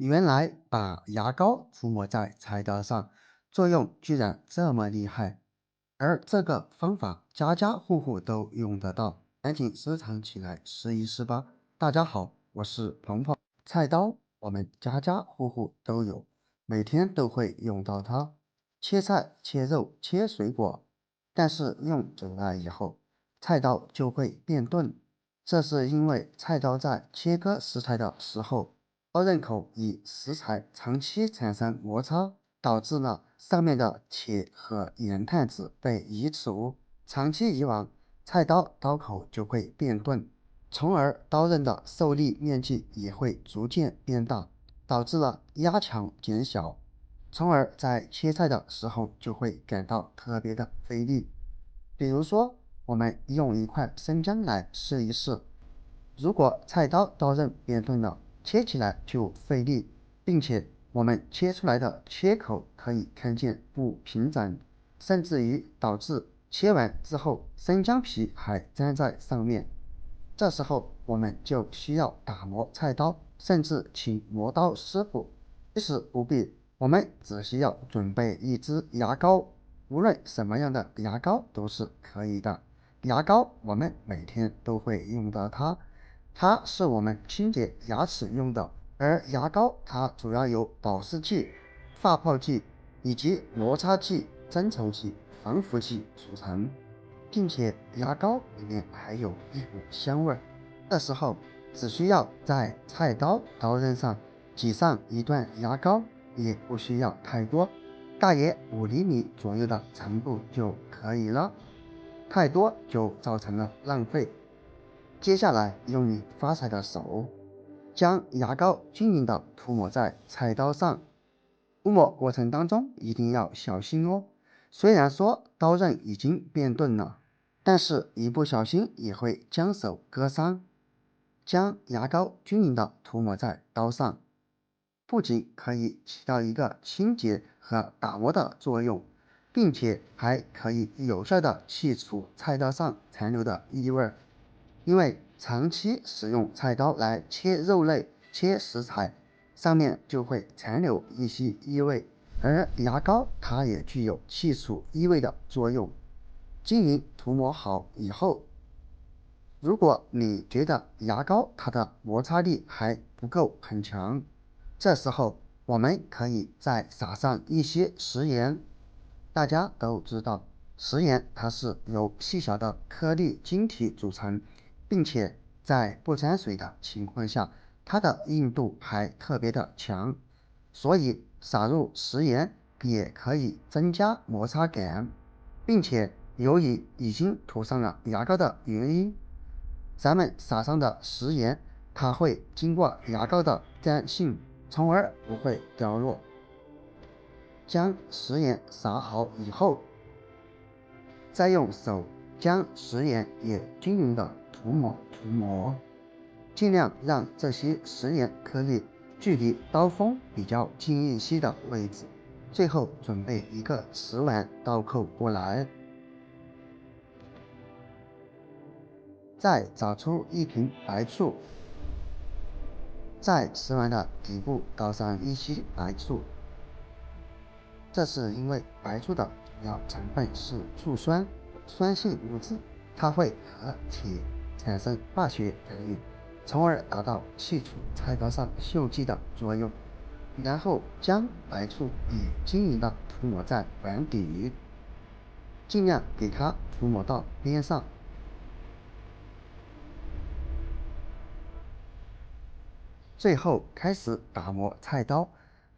原来把牙膏涂抹在菜刀上，作用居然这么厉害，而这个方法家家户户都用得到，赶紧收藏起来试一试吧。大家好，我是鹏鹏。菜刀我们家家户户都有，每天都会用到它，切菜、切肉、切水果。但是用久了以后，菜刀就会变钝，这是因为菜刀在切割食材的时候，刀刃口与食材长期产生摩擦，导致了上面的铁和盐炭子被移除。长期以往，菜刀刀口就会变钝，从而刀刃的受力面积也会逐渐变大，导致了压强减小，从而在切菜的时候就会感到特别的费力。比如说，我们用一块生姜来试一试，如果菜刀刀刃变钝了，切起来就费力，并且我们切出来的切口可以看见不平整，甚至于导致切完之后生姜皮还粘在上面。这时候我们就需要打磨菜刀，甚至请磨刀师傅。其实不必，我们只需要准备一支牙膏，无论什么样的牙膏都是可以的。牙膏我们每天都会用到它，它是我们清洁牙齿用的，而牙膏它主要由保湿剂、发泡剂以及摩擦剂、增稠剂、防腐剂组成，并且牙膏里面还有一股香味儿。这时候只需要在菜刀刀刃上挤上一段牙膏，也不需要太多，大约5厘米左右的程度就可以了，太多就造成了浪费。接下来用你发财的手，将牙膏均匀的涂抹在菜刀上，涂抹过程当中一定要小心哦。虽然说刀刃已经变钝了，但是一不小心也会将手割伤。将牙膏均匀的涂抹在刀上，不仅可以起到一个清洁和打磨的作用，并且还可以有效的去除菜刀上残留的异味。因为长期使用菜刀来切肉类、切食材，上面就会残留一些异味，而牙膏它也具有去除异味的作用。均匀涂抹好以后，如果你觉得牙膏它的摩擦力还不够很强，这时候我们可以再撒上一些食盐。大家都知道，食盐它是由细小的颗粒晶体组成，并且在不沾水的情况下，它的硬度还特别的强，所以撒入食盐也可以增加摩擦感，并且由于已经涂上了牙膏的原因，咱们撒上的食盐，它会经过牙膏的干性，从而不会掉落。将食盐撒好以后，再用手将食盐也均匀的涂抹，尽量让这些食盐颗粒距离刀锋比较近一些的位置。最后准备一个瓷碗倒扣过来，再找出一瓶白醋，在瓷碗的底部倒上一些白醋。这是因为白醋的主要成分是醋酸，酸性物质，它会和铁产生化学反应，从而达到去除菜刀上锈迹的作用。然后将白醋也均匀的涂抹在碗底，尽量给它涂抹到边上。最后开始打磨菜刀，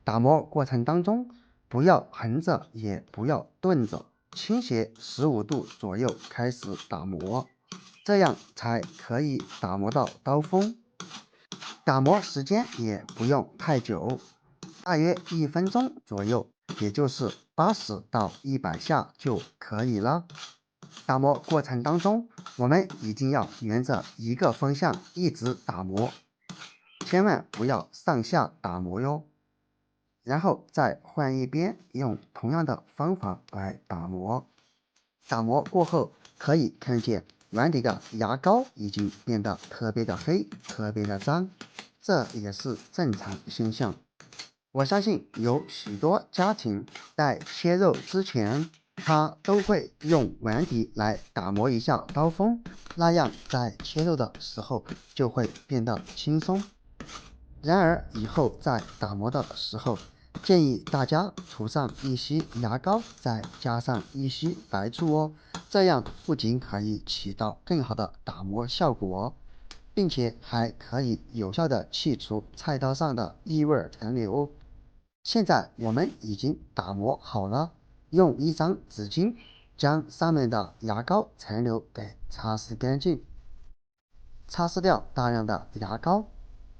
打磨过程当中不要横着也不要顿着，倾斜15度左右开始打磨，这样才可以打磨到刀锋。打磨时间也不用太久，大约1分钟左右，也就是80到100下就可以了。打磨过程当中，我们一定要沿着一个方向一直打磨，千万不要上下打磨哟。然后再换一边，用同样的方法来打磨。打磨过后，可以看见碗底的牙膏已经变得特别的黑，特别的脏。这也是正常现象。我相信有许多家庭在切肉之前，他都会用碗底来打磨一下刀锋，那样在切肉的时候就会变得轻松。然而以后在打磨的时候，建议大家涂上一些牙膏，再加上一些白醋哦，这样不仅可以起到更好的打磨效果，并且还可以有效的去除菜刀上的异味残留。现在我们已经打磨好了，用一张纸巾将上面的牙膏残留给擦拭干净，擦拭掉大量的牙膏。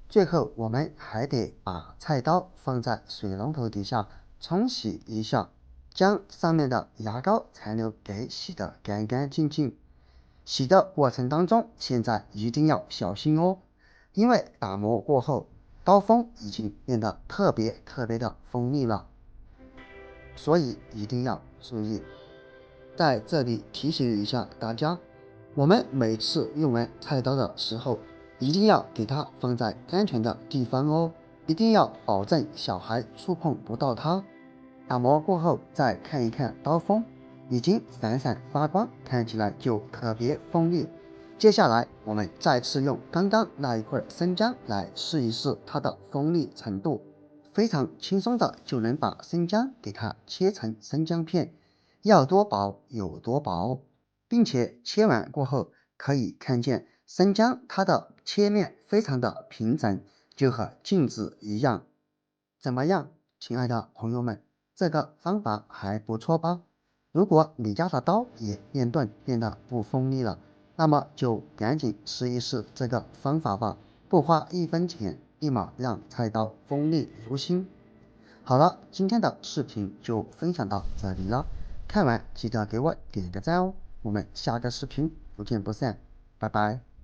最后我们还得把菜刀放在水龙头底下冲洗一下，将上面的牙膏残留给洗得干干净净。洗的过程当中，现在一定要小心哦，因为打磨过后，刀锋已经变得特别的锋利了，所以一定要注意。在这里提醒一下大家，我们每次用完菜刀的时候，一定要给它放在安全的地方哦，一定要保证小孩触碰不到它。打磨过后再看一看刀锋，已经闪闪发光，看起来就特别锋利。接下来我们再次用刚刚那一块生姜来试一试它的锋利程度，非常轻松的就能把生姜给它切成生姜片，要多薄有多薄，并且切完过后可以看见生姜它的切面非常的平整，就和镜子一样。怎么样，亲爱的朋友们，这个方法还不错吧？如果你家的刀也变钝变得不锋利了，那么就赶紧试一试这个方法吧，不花1分钱，立马让菜刀锋利如新。好了，今天的视频就分享到这里了，看完记得给我点个赞哦，我们下个视频不见不散，拜拜。